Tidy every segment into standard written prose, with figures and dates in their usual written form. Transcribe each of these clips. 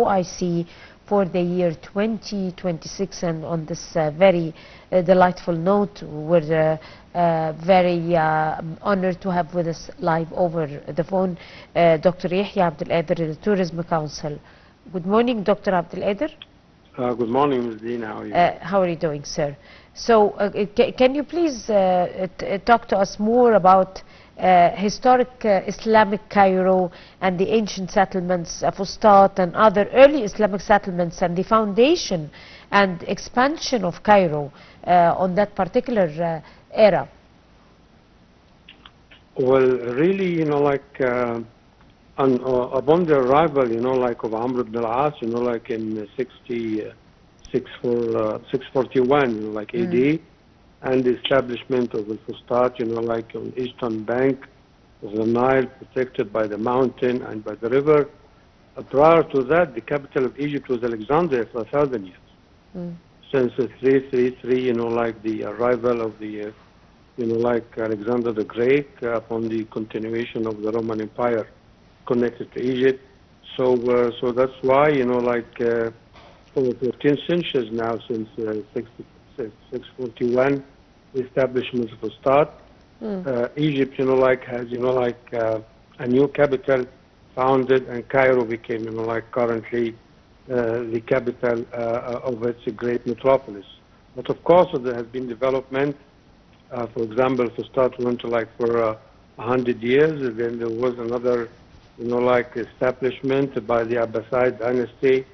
OIC for the year 2026. And on this very delightful note, we're very honored to have with us live over the phone Dr. Yehya Abdul, the Tourism Council. Good morning, Dr. Abdul. Good morning, Ms. Dean. How are you? How are you doing, sir? So, can you please talk to us more about historic Islamic Cairo and the ancient settlements, Fustat and other early Islamic settlements, and the foundation and expansion of Cairo on that particular era? Well, really, upon the arrival, of Amr ibn al-As, in 641, AD, and the establishment of the Fustat, on eastern bank of the Nile, protected by the mountain and by the river. Prior to that, the capital of Egypt was Alexandria for 1,000 years. Since 333, the arrival of the, Alexander the Great, upon the continuation of the Roman Empire connected to Egypt. So that's why, for 14 centuries now, since 641, the establishment of Fustat, Egypt, has, a new capital founded, and Cairo became, currently the capital of its great metropolis. But of course, there has been development. For example, Fustat went for 100 years. Then there was another, establishment by the Abbasid dynasty,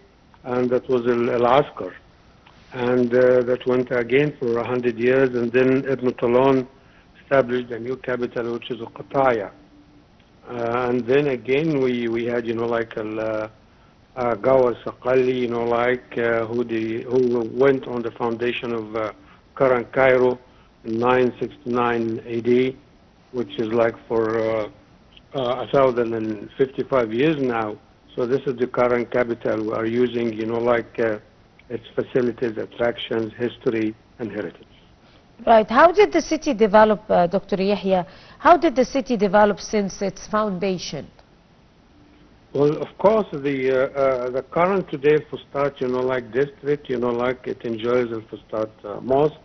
and that was Al-Askar. And that went again for 100 years, and then Ibn Tulun established a new capital, which is Qataya. And then again, we had, Gawar Saqali, who went on the foundation of current Cairo in 969 AD, which is for 1,055 years now. So this is the current capital. We are using, its facilities, attractions, history, and heritage. Right. How did the city develop, Dr. Yehya? How did the city develop since its foundation? Well, of course, the current today Fustat, district, it enjoys the Fustat Mosque,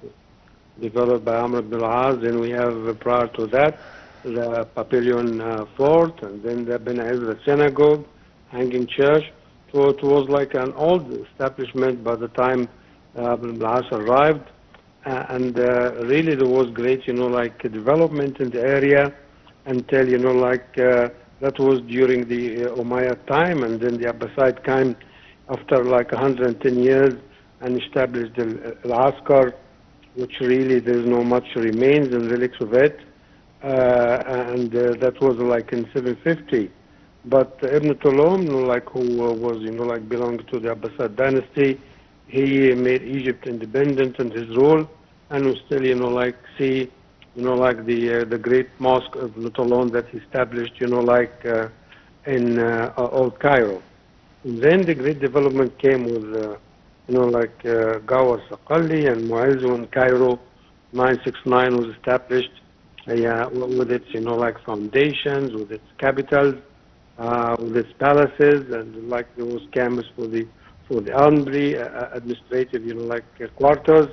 developed by Amr ibn al-As. Then we have, prior to that, the Papillon Fort, and then the Ben Ezra Synagogue, Hanging Church. So it was like an old establishment by the time Ibn al-As arrived. And really there was great, development in the area until, that was during the Umayyad time, and then the Abbasid came after 110 years and established Al-Askar, which really there's no much remains and relics of it. And that was in 750. But Ibn Tulun, who was, belonged to the Abbasid dynasty, he made Egypt independent in his rule, and we still, see, the great mosque of Ibn Tulun that he established, in Old Cairo. And then the great development came with, Gawar Saqali and Mu'izzu in Cairo. 969 was established, with its, foundations, with its capitals, with its palaces, and there was campus for the armory, administrative, quarters.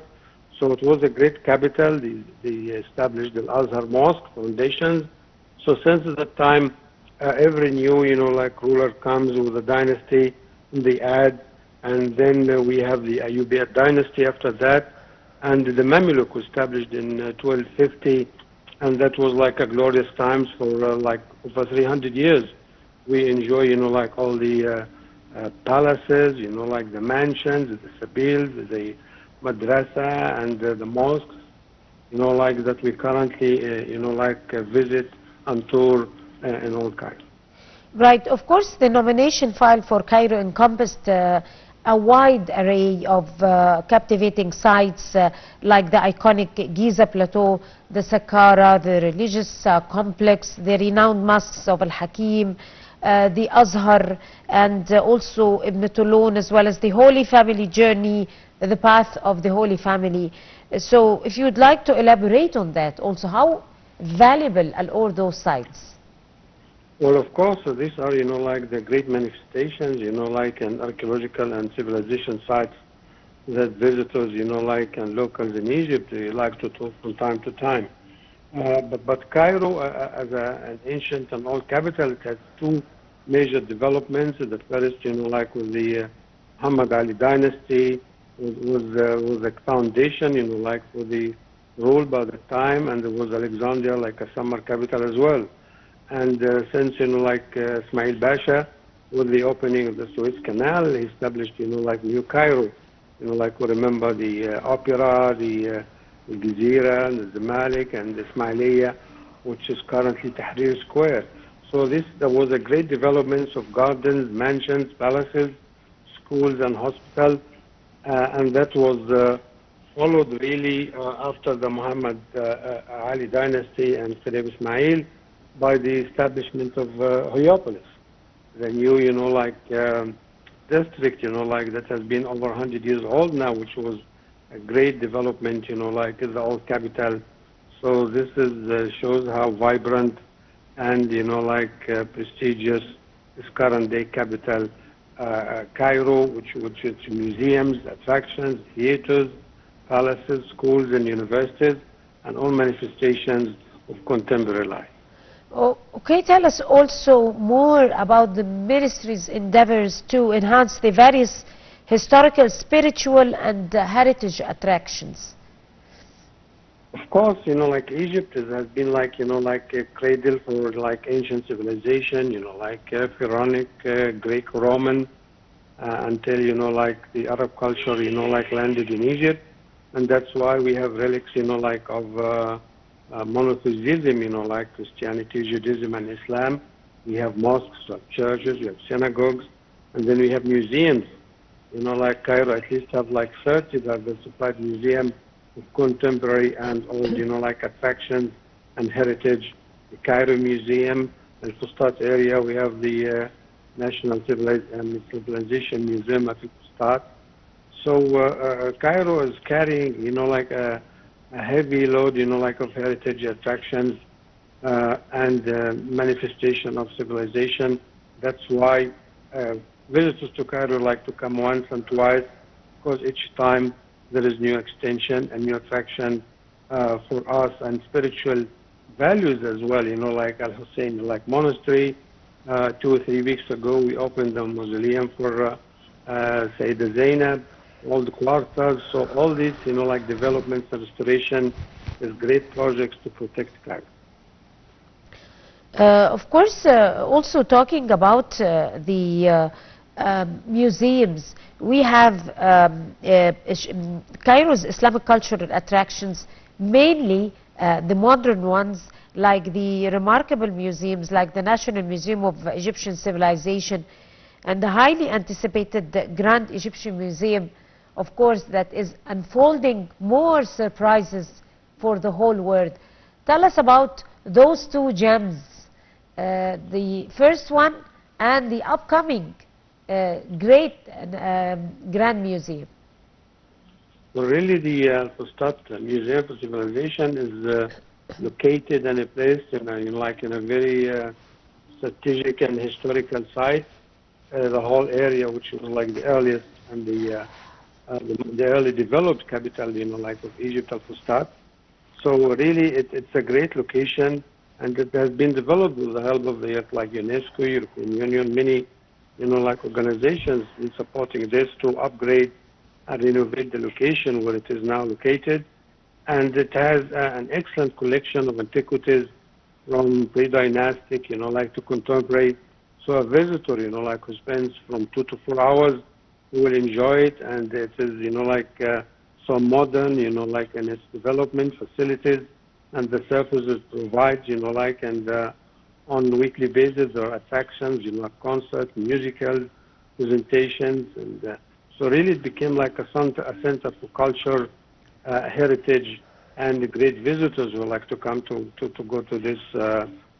So it was a great capital. They established the Al-Azhar Mosque foundations. So since that time, every new, ruler comes with a dynasty, and they add, and then we have the Ayyubid dynasty after that, and the Mamluk was established in 1250, and that was a glorious times for over 300 years. We enjoy, all the palaces, the mansions, the sabils, the madrasa, and the mosques, that we currently, visit and tour in Old Cairo. Right. Of course, the nomination file for Cairo encompassed a wide array of captivating sites, like the iconic Giza Plateau, the Saqqara, the religious complex, the renowned mosques of Al-Hakim, the Azhar, and also Ibn Tulun, as well as the Holy Family journey, the path of the Holy Family. So if you would like to elaborate on that, also how valuable are all those sites? Well, of course, these are, like the great manifestations, like an archaeological and civilization sites that visitors, like and locals in Egypt, they like to tour from time to time. But Cairo, as an ancient and old capital, it has two major developments. The first, like with the Muhammad Ali dynasty, was a foundation, like for the rule by the time, and there was Alexandria like a summer capital as well. And since, like Ismail Pasha, with the opening of the Suez Canal, he established, like New Cairo. Like we remember the opera, the Gezira, the Zamalek, and the Ismailia, which is currently Tahrir Square. So there was a great development of gardens, mansions, palaces, schools, and hospitals, and that was followed really after the Muhammad Ali dynasty and Philip Ismail by the establishment of Heliopolis, the new, like district, like that has been over 100 years old now, which was a great development, like the old capital. So this shows how vibrant and, like prestigious is current day capital, Cairo, which is museums, attractions, theaters, palaces, schools, and universities, and all manifestations of contemporary life. Oh, okay, tell us also more about the ministry's endeavors to enhance the various historical, spiritual, and heritage attractions. Of course, like Egypt has been like, like a cradle for like ancient civilization, like Pharaonic, Greek-Roman, until, like the Arab culture, like landed in Egypt. And that's why we have relics, like of monotheism, like Christianity, Judaism, and Islam. We have mosques, we have churches, we have synagogues, and then we have museums. Like Cairo at least have like 30 diversified museums of contemporary and old, like attractions and heritage. The Cairo Museum, in Fustat area, we have the National Civilization Museum at Fustat. So Cairo is carrying, like a heavy load, like of heritage attractions and manifestation of civilization. That's why visitors to Cairo like to come once and twice, because each time there is new extension and new attraction for us, and spiritual values as well, like Al-Hussein, like monastery. 2 or 3 weeks ago, we opened the mausoleum for Sayyidah Zainab, all the quarters. So all these, like developments and restoration is great projects to protect Cairo. Of course, also talking about the museums, we have Cairo's Islamic cultural attractions, mainly the modern ones, like the remarkable museums like the National Museum of Egyptian Civilization and the highly anticipated Grand Egyptian Museum, of course, that is unfolding more surprises for the whole world. Tell us about those two gems, the first one and the upcoming great Grand Museum. Well, really, the Fustat Museum for Civilization is located and placed in a very strategic and historical site. The whole area, which was like the earliest and the early developed capital, like of Egypt, Al-Fustat. So really, it's a great location, and it has been developed with the help of the like UNESCO, European Union, many, like organizations in supporting this to upgrade and renovate the location where it is now located. And it has an excellent collection of antiquities from pre-dynastic, like to contemporary. So a visitor, like who spends from 2 to 4 hours, will enjoy it. And it is, like so modern, like in its development facilities and the services it provides, like and on weekly basis or attractions, like concerts, musicals, presentations. And so really it became like a center for culture, heritage, and great visitors who like to come to go to this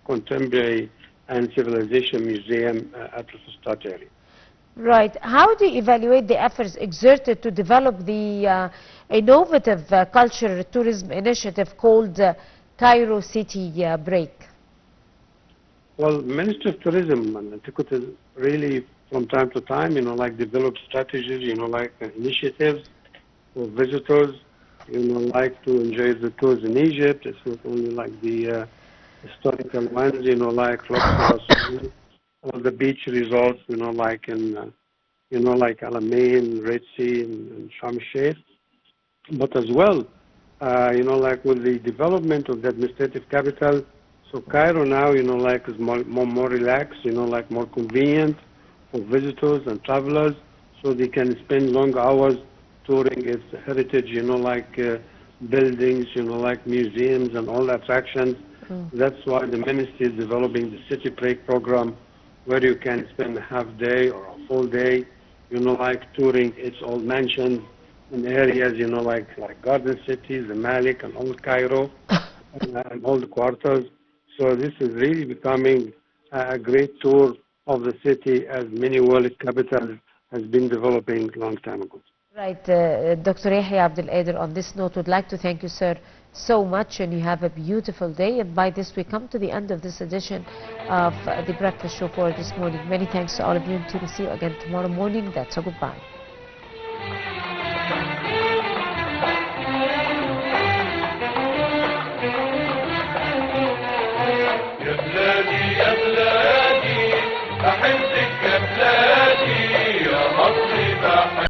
contemporary and civilization museum at the Fustat area. Right. How do you evaluate the efforts exerted to develop the innovative cultural tourism initiative called Cairo City Break? Well, Ministry of Tourism and Antiquities really, from time to time, develop strategies, initiatives for visitors, like to enjoy the tours in Egypt. It's not only like the historical ones, like Luxor, or the beach resorts, like Alamein, Red Sea, and Sharm el-Sheikh. But as well, like with the development of the administrative capital, so Cairo now, is more relaxed, like more convenient for visitors and travelers, so they can spend long hours touring its heritage, buildings, like museums and all the attractions. That's why the ministry is developing the city break program, where you can spend a half day or a full day, like touring its old mansions in areas, like Garden City, the Malik, and Old Cairo, and all the quarters. So this is really becoming a great tour of the city, as many world capitals has been developing a long time ago. Right, Dr. Yehya Abdul, on this note, would like to thank you, sir, so much, and you have a beautiful day. And by this, we come to the end of this edition of the Breakfast Show for this morning. Many thanks to all of you, and to see you again tomorrow morning. That's a goodbye.